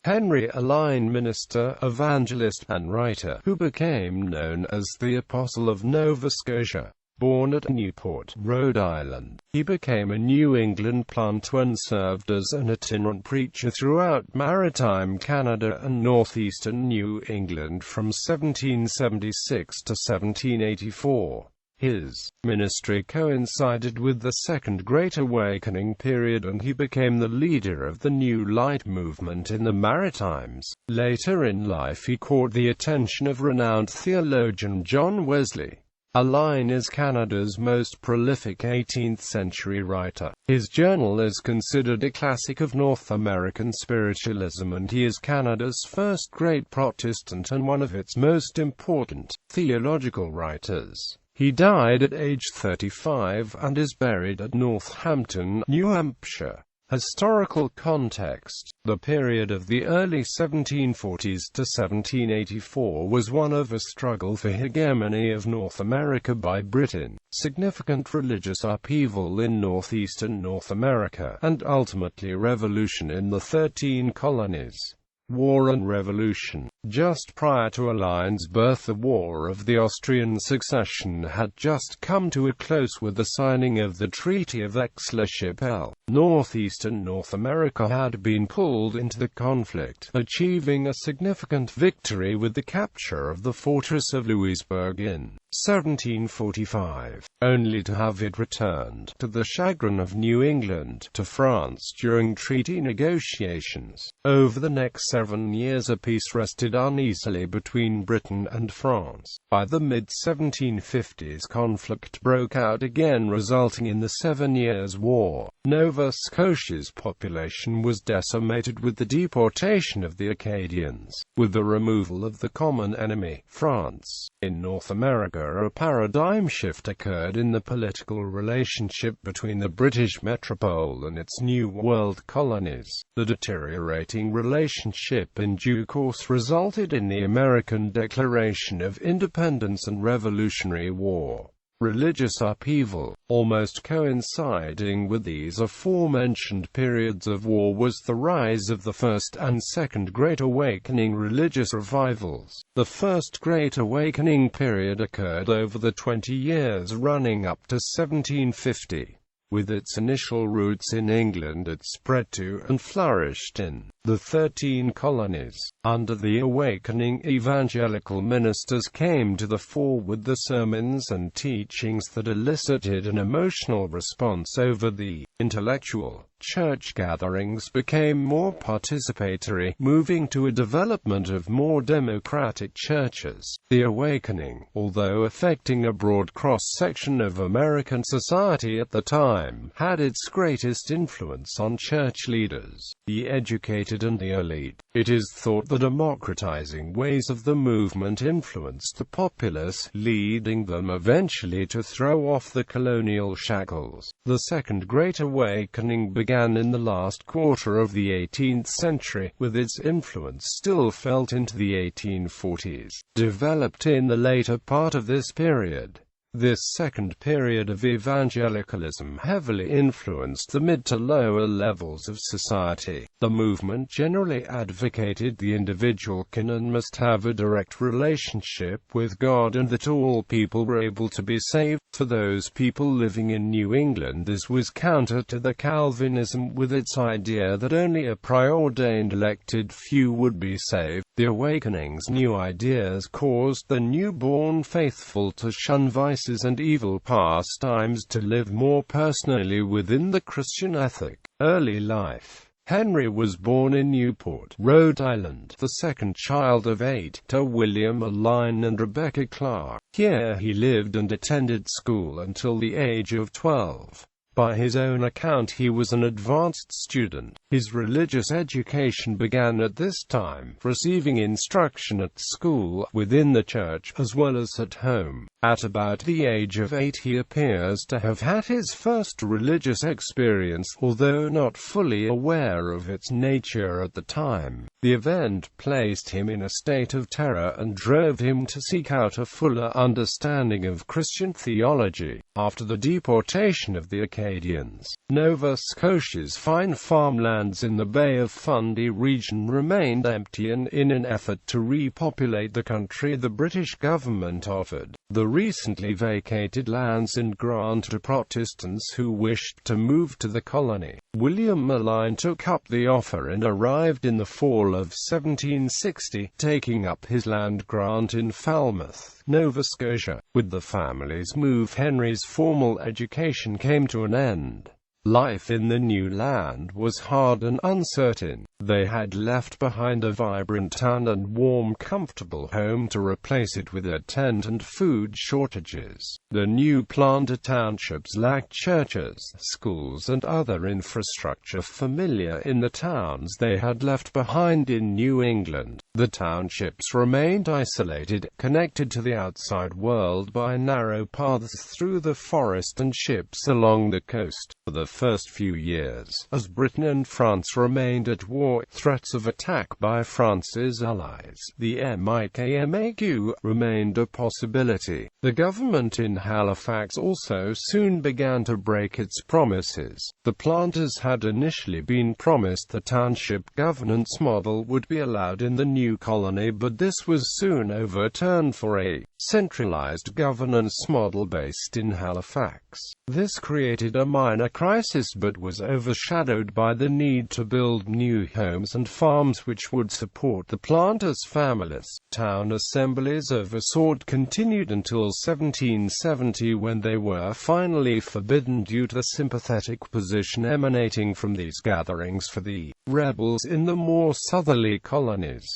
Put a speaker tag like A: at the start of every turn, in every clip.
A: Henry Alline, minister, evangelist, and writer, who became known as the Apostle of Nova Scotia. Born at Newport, Rhode Island, he became a New England planter and served as an itinerant preacher throughout Maritime Canada and Northeastern New England from 1776 to 1784. His ministry coincided with the Second Great Awakening period, and he became the leader of the New Light movement in the Maritimes. Later in life he caught the attention of renowned theologian John Wesley. Alline is Canada's most prolific 18th-century writer. His journal is considered a classic of North American spiritualism, and he is Canada's first great Protestant and one of its most important theological writers. He died at age 35 and is buried at Northampton, New Hampshire. Historical context: the period of the early 1740s to 1784 was one of a struggle for hegemony of North America by Britain, significant religious upheaval in northeastern North America, and ultimately revolution in the 13 colonies. War and Revolution. Just prior to Alline's birth, the War of the Austrian Succession had just come to a close with the signing of the Treaty of Aix-la-Chapelle. Northeastern North America had been pulled into the conflict, achieving a significant victory with the capture of the fortress of Louisbourg in 1745, only to have it returned, to the chagrin of New England, to France during treaty negotiations. Over the next 7 years a peace rested uneasily between Britain and France. By the mid-1750s conflict broke out again, resulting in the 7 Years' War. Nova Scotia's population was decimated with the deportation of the Acadians, with the removal of the common enemy, France. In North America, a paradigm shift occurred in the political relationship between the British metropole and its New World colonies. The deteriorating relationship in due course resulted in the American Declaration of Independence and Revolutionary War. Religious upheaval. Almost coinciding with these aforementioned periods of war was the rise of the First and Second Great Awakening religious revivals. The First Great Awakening period occurred over the 20 years running up to 1750. With its initial roots in England, it spread to and flourished in the 13 colonies. Under the Awakening, evangelical ministers came to the fore with the sermons and teachings that elicited an emotional response over the intellectual. Church gatherings became more participatory, moving to a development of more democratic churches. The Awakening, although affecting a broad cross-section of American society at the time, had its greatest influence on church leaders, the educated and the elite. It is thought the democratizing ways of the movement influenced the populace, leading them eventually to throw off the colonial shackles. The Second Great Awakening began in the last quarter of the 18th century, with its influence still felt into the 1840s. Developed in the later part of this period, this second period of evangelicalism heavily influenced the mid to lower levels of society. The movement generally advocated the individual can and must have a direct relationship with God, and that all people were able to be saved. For those people living in New England, this was counter to the Calvinism, with its idea that only a preordained elected few would be saved. The Awakening's new ideas caused the newborn faithful to shun vices and evil pastimes, to live more personally within the Christian ethic. Early life. Henry was born in Newport, Rhode Island, the second child of 8, to William Alline and Rebecca Clark. Here he lived and attended school until the age of 12. By his own account, he was an advanced student. His religious education began at this time, receiving instruction at school, within the church, as well as at home. At about the age of 8 he appears to have had his first religious experience, although not fully aware of its nature at the time. The event placed him in a state of terror and drove him to seek out a fuller understanding of Christian theology. After the deportation of the Acadians, Nova Scotia's fine farmland lands in the Bay of Fundy region remained empty, and in an effort to repopulate the country, the British government offered the recently vacated lands in grant to Protestants who wished to move to the colony. William Alline took up the offer and arrived in the fall of 1760, taking up his land grant in Falmouth, Nova Scotia. With the family's move, Henry's formal education came to an end. Life in the new land was hard and uncertain. They had left behind a vibrant town and warm, comfortable home to replace it with a tent and food shortages. The new planter townships lacked churches, schools, and other infrastructure familiar in the towns they had left behind in New England. The townships remained isolated, connected to the outside world by narrow paths through the forest and ships along the coast. For the first few years, as Britain and France remained at war, threats of attack by France's allies, the Micmac, remained a possibility. The government in Halifax also soon began to break its promises. The planters had initially been promised the township governance model would be allowed in the new colony, but this was soon overturned for a centralized governance model based in Halifax. This created a minor crisis but was overshadowed by the need to build new homes and farms which would support the planters' families. Town assemblies of a sort continued until 1770, when they were finally forbidden due to the sympathetic position emanating from these gatherings for the rebels in the more southerly colonies.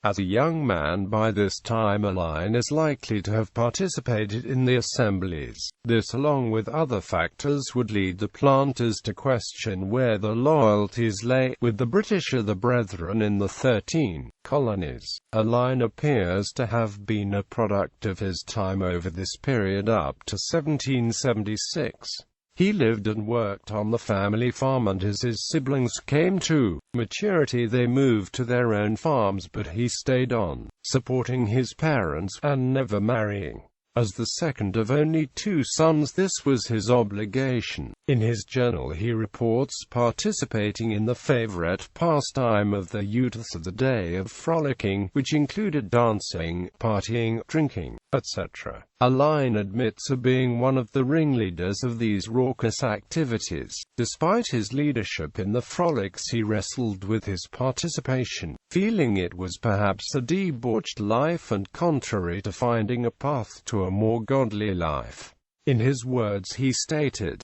A: As a young man by this time, Alline is likely to have participated in the assemblies. This, along with other factors, would lead the planters to question where their loyalties lay, with the British or the Brethren in the 13 colonies. Alline appears to have been a product of his time over this period up to 1776. He lived and worked on the family farm, and as his siblings came to maturity they moved to their own farms, but he stayed on, supporting his parents, and never marrying. As the second of only 2 sons, this was his obligation. In his journal he reports participating in the favorite pastime of the youths of the day of frolicking, which included dancing, partying, drinking, etc. Alline admits of being one of the ringleaders of these raucous activities. Despite his leadership in the frolics, he wrestled with his participation, feeling it was perhaps a debauched life and contrary to finding a path to a more godly life. In his words he stated,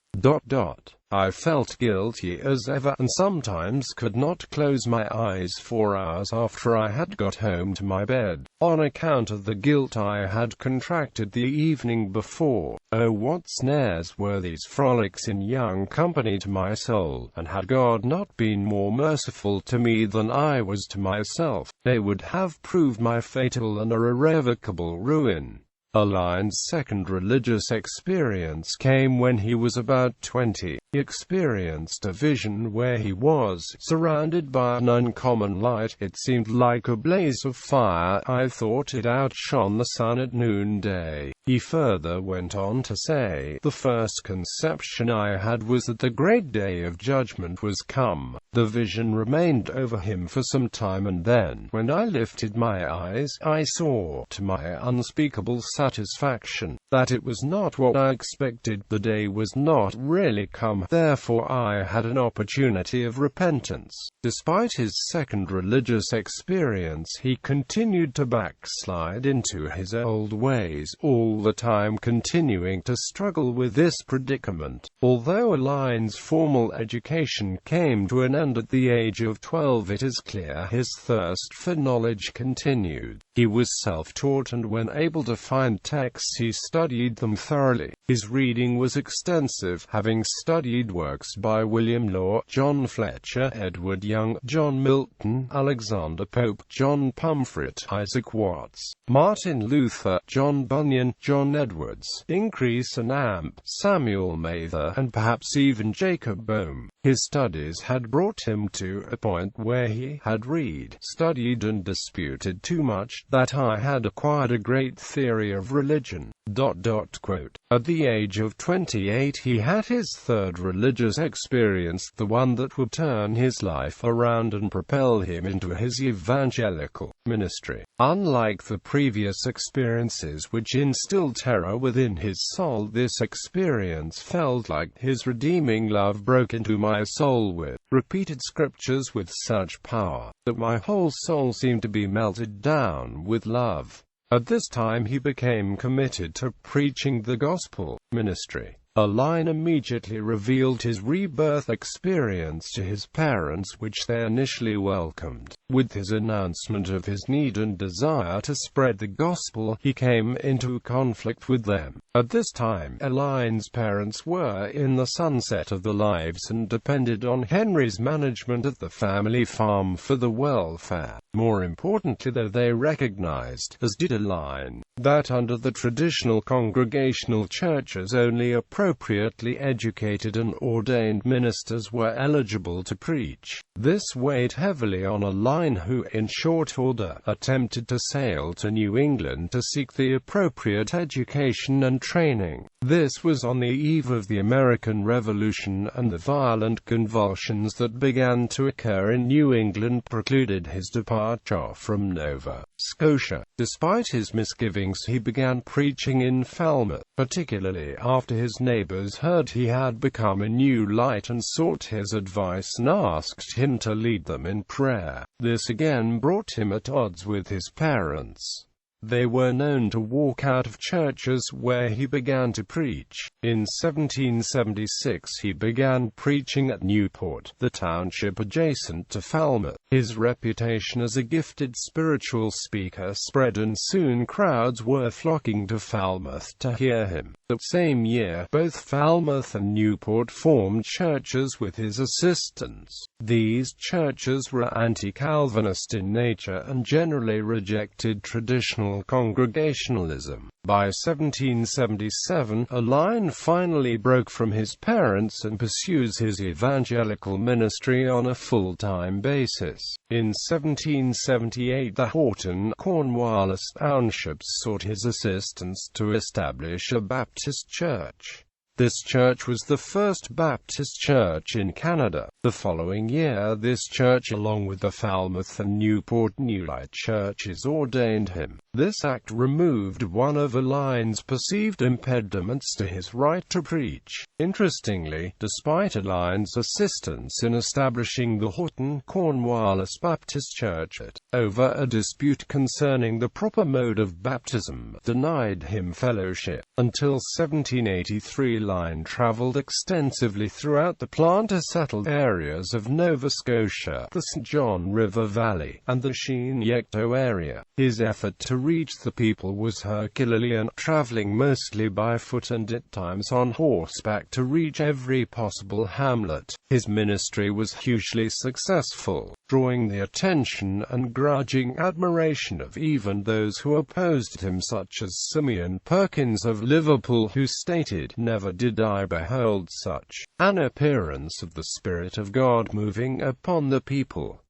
A: "I felt guilty as ever, and sometimes could not close my eyes for hours after I had got home to my bed, on account of the guilt I had contracted the evening before. Oh, what snares were these frolics in young company to my soul, and had God not been more merciful to me than I was to myself, they would have proved my fatal and irrevocable ruin." Alline's second religious experience came when he was about 20. He experienced a vision where he was surrounded by an uncommon light. It seemed like a blaze of fire. I thought it outshone the sun at noonday. He further went on to say, "The first conception I had was that the great day of judgment was come. The vision remained over him for some time, and then, when I lifted my eyes, I saw, to my unspeakable satisfaction, that it was not what I expected. The day was not really come. Therefore I had an opportunity of repentance." Despite his second religious experience, he continued to backslide into his old ways, all the time continuing to struggle with this predicament. Although Alline's formal education came to an end at the age of 12, it is clear his thirst for knowledge continued. He was self-taught, and when able to find texts he studied them thoroughly. His reading was extensive, having studied works by William Law, John Fletcher, Edward Young, John Milton, Alexander Pope, John Pomfret, Isaac Watts, Martin Luther, John Bunyan, John Edwards, Increase and Amp, Samuel Mather, and perhaps even Jacob Boehme. His studies had brought him to a point where he had read, studied and disputed too much, that I had acquired a great theory of religion. At the age of 28 he had his third religious experience, the one that would turn his life around and propel him into his evangelical ministry. Unlike the previous experiences which instilled terror within his soul, this experience felt like his redeeming love broke into my soul with repeated scriptures with such power that my whole soul seemed to be melted down with love. At this time he became committed to preaching the gospel ministry. Alline immediately revealed his rebirth experience to his parents, which they initially welcomed. With his announcement of his need and desire to spread the gospel, he came into conflict with them. At this time, Alline's parents were in the sunset of their lives and depended on Henry's management of the family farm for the welfare. More importantly, though, they recognized, as did Alline, that under the traditional congregational churches only appropriately educated and ordained ministers were eligible to preach. This weighed heavily on Alline, who in short order attempted to sail to New England to seek the appropriate education and training. This was on the eve of the American Revolution, and the violent convulsions that began to occur in New England precluded his departure from Nova Scotia. Despite his misgivings, he began preaching in Falmouth, particularly after his neighbors heard he had become a new light and sought his advice and asked him to lead them in prayer. This again brought him at odds with his parents. They were known to walk out of churches where he began to preach. In 1776 he began preaching at Newport, the township adjacent to Falmouth. His reputation as a gifted spiritual speaker spread, and soon crowds were flocking to Falmouth to hear him. That same year, both Falmouth and Newport formed churches with his assistance. These churches were anti-Calvinist in nature and generally rejected traditional congregationalism. By 1777, Alline finally broke from his parents and pursues his evangelical ministry on a full-time basis. In 1778, the Horton, Cornwallis townships sought his assistance to establish a Baptist church. This church was the first Baptist church in Canada. The following year, this church, along with the Falmouth and Newport New Light churches, ordained him. This act removed one of Alline's perceived impediments to his right to preach. Interestingly, despite Alline's assistance in establishing the Horton, Cornwallis Baptist Church, over a dispute concerning the proper mode of baptism, denied him fellowship. Until 1783, Alline traveled extensively throughout the planter-settled areas of Nova Scotia, the St. John River Valley, and the Shinyato area. His effort to reach the people was Herculean, traveling mostly by foot and at times on horseback to reach every possible hamlet. His ministry was hugely successful, drawing the attention and grudging admiration of even those who opposed him, such as Simeon Perkins of Liverpool, who stated, "Never did I behold such an appearance of the Spirit of God moving upon the people."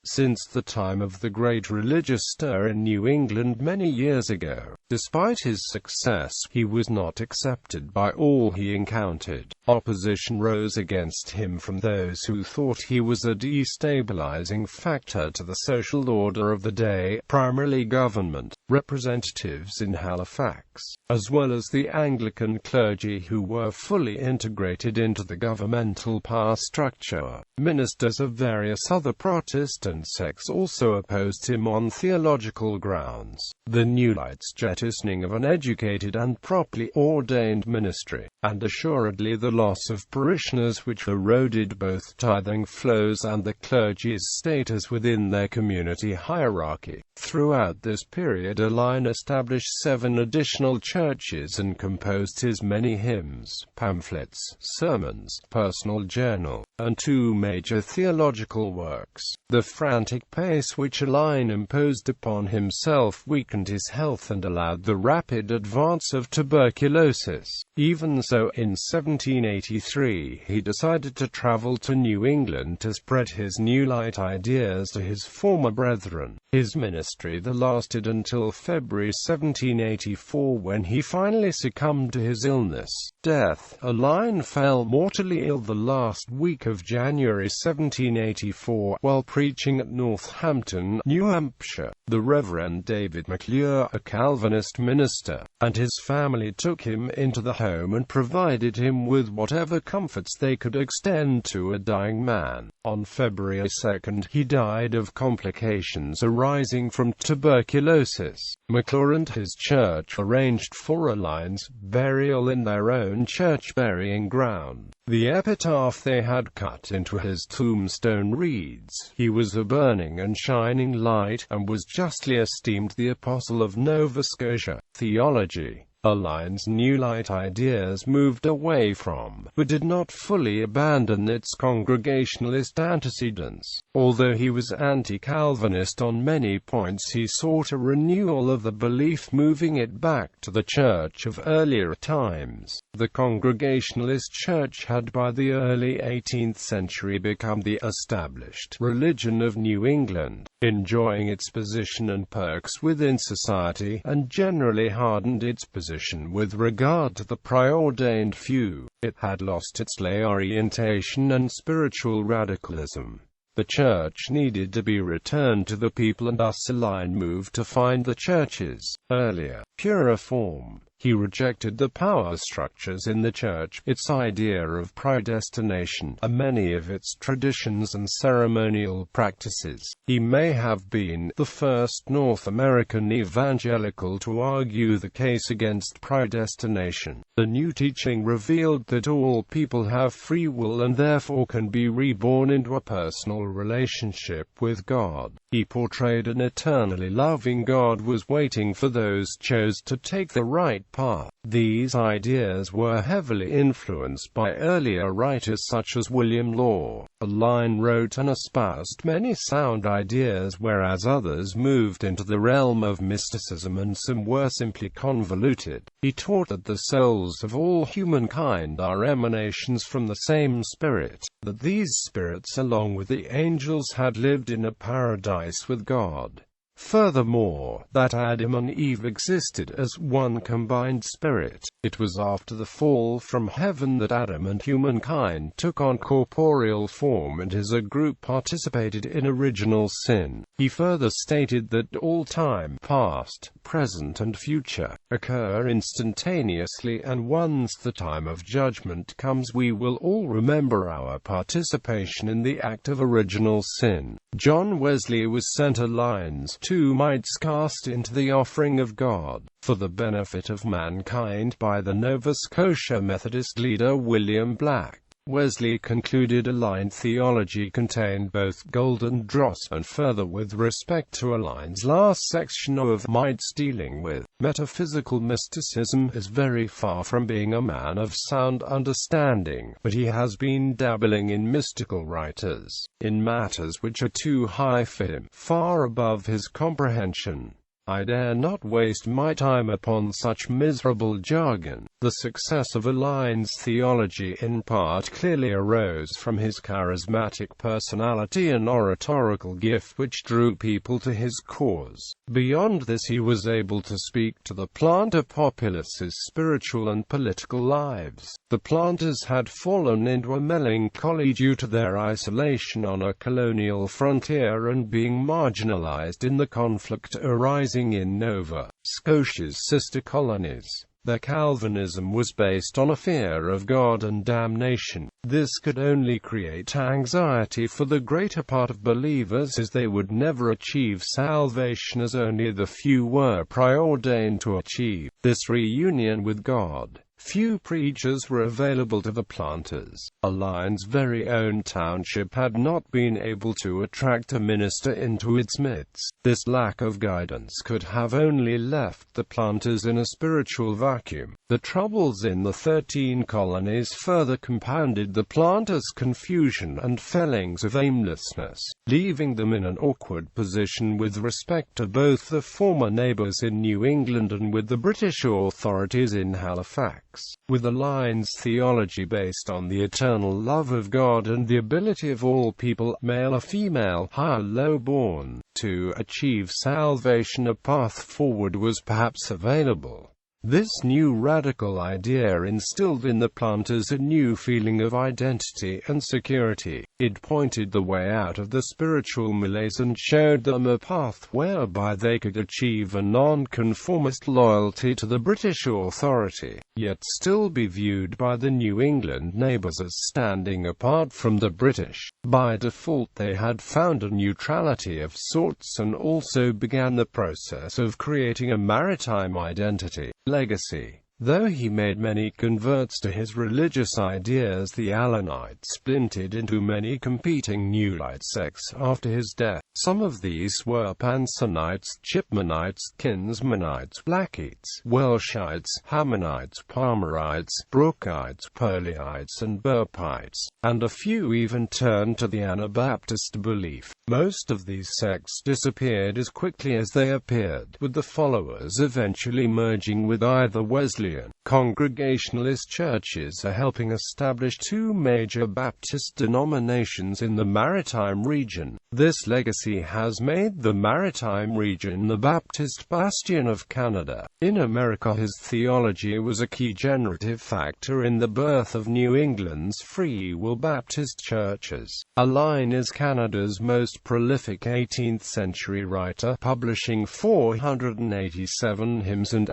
A: Since the time of the great religious stir in New England many years ago, despite his success, he was not accepted by all he encountered. Opposition rose against him from those who thought he was a destabilizing factor to the social order of the day, primarily government representatives in Halifax, as well as the Anglican clergy, who were fully integrated into the governmental power structure. Ministers of various other Protestant sects also opposed him on theological grounds. The New Light's jettisoning of an educated and properly ordained ministry, and assuredly the loss of parishioners, which eroded both tithing flows and the clergy's status within their community hierarchy. Throughout this period, Alline established 7 additional churches and composed his many hymns, pamphlets, sermons, personal journal, and 2 major theological works. The frantic pace which Alline imposed upon himself weakened his health and allowed the rapid advance of tuberculosis. Even so, in 1783 he decided to travel to New England to spread his new light ideas to his former brethren. His ministry that lasted until February 1784, when he finally succumbed to his illness. Death. Alline fell mortally ill the last week of January 1784, while preaching at Northampton, New Hampshire. The Reverend David McClure, a Calvinist minister, and his family took him into the home and provided him with whatever comforts they could extend to a dying man. On February 2, he died of complications arising from tuberculosis. McClure and his church arranged for Alline's burial in their own church burying ground. The epitaph they had cut into his tombstone reads, "He was a burning and shining light, and was justly esteemed the Apostle of Nova Scotia." Theology. Alline's new light ideas moved away from, but did not fully abandon, its Congregationalist antecedents. Although he was anti-Calvinist on many points, he sought a renewal of the belief, moving it back to the church of earlier times. The Congregationalist church had by the early 18th century become the established religion of New England, enjoying its position and perks within society, and generally hardened its position with regard to the preordained few. It had lost its lay orientation and spiritual radicalism. The church needed to be returned to the people, and thus Alline moved to find the church's earlier, purer form. He rejected the power structures in the church, its idea of predestination, and many of its traditions and ceremonial practices. He may have been the first North American evangelical to argue the case against predestination. The new teaching revealed that all people have free will and therefore can be reborn into a personal relationship with God. He portrayed an eternally loving God was waiting for those chose to take the right path. These ideas were heavily influenced by earlier writers such as William Law. Alline wrote and espoused many sound ideas, whereas others moved into the realm of mysticism and some were simply convoluted. He taught that the souls of all humankind are emanations from the same spirit, that these spirits along with the angels had lived in a paradise with God. Furthermore, that Adam and Eve existed as one combined spirit. It was after the fall from heaven that Adam and humankind took on corporeal form and as a group participated in original sin. He further stated that all time, past, present and future, occur instantaneously, and once the time of judgment comes we will all remember our participation in the act of original sin. John Wesley was sent Alline's 2 mites cast into the offering of God, for the benefit of mankind by the Nova Scotia Methodist leader William Black. Wesley concluded Alline theology contained both gold and dross, and further with respect to Alline's last section of mites dealing with metaphysical mysticism, is very far from being a man of sound understanding, but he has been dabbling in mystical writers, in matters which are too high for him, far above his comprehension. I dare not waste my time upon such miserable jargon. The success of Alline's theology in part clearly arose from his charismatic personality and oratorical gift which drew people to his cause. Beyond this, he was able to speak to the planter populace's spiritual and political lives. The planters had fallen into a melancholy due to their isolation on a colonial frontier and being marginalized in the conflict arising in Nova Scotia's sister colonies. Their Calvinism was based on a fear of God and damnation. This could only create anxiety for the greater part of believers, as they would never achieve salvation as only the few were preordained to achieve. This reunion with God Few preachers were available to the planters. Alline's very own township had not been able to attract a minister into its midst. This lack of guidance could have only left the planters in a spiritual vacuum. The troubles in the 13 colonies further compounded the planters' confusion and feelings of aimlessness, leaving them in an awkward position with respect to both the former neighbors in New England and with the British authorities in Halifax. With Alline's theology based on the eternal love of God and the ability of all people, male or female, high or low-born, to achieve salvation, a path forward was perhaps available. This new radical idea instilled in the planters a new feeling of identity and security. It pointed the way out of the spiritual malaise and showed them a path whereby they could achieve a non-conformist loyalty to the British authority, yet still be viewed by the New England neighbors as standing apart from the British. By default they had found a neutrality of sorts and also began the process of creating a maritime identity. Legacy. Though he made many converts to his religious ideas, the Alline splintered into many competing new light sects after his death. Some of these were Pansonites, Chipmanites, Kinsmanites, Blackites, Welshites, Hammonites, Palmerites, Brookites, Pearlites, and Burpites, and a few even turned to the Anabaptist belief. Most of these sects disappeared as quickly as they appeared, with the followers eventually merging with either Wesleyan, Congregationalist churches or helping establish two major Baptist denominations in the Maritime region. This legacy has made the Maritime region the Baptist bastion of Canada. In America, his theology was a key generative factor in the birth of New England's Free Will Baptist churches. Alline is Canada's most prolific 18th-century writer, publishing 487 hymns and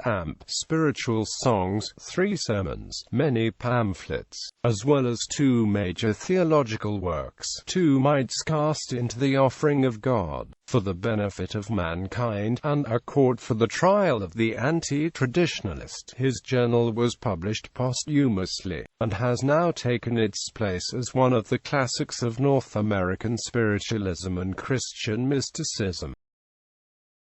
A: spiritual songs, 3 sermons, many pamphlets, as well as 2 major theological works, 2 mites cast into the offering of God, for the benefit of mankind, and a court for the trial of the anti-traditionalist. His journal was published posthumously, and has now taken its place as one of the classics of North American spiritualism and Christian mysticism.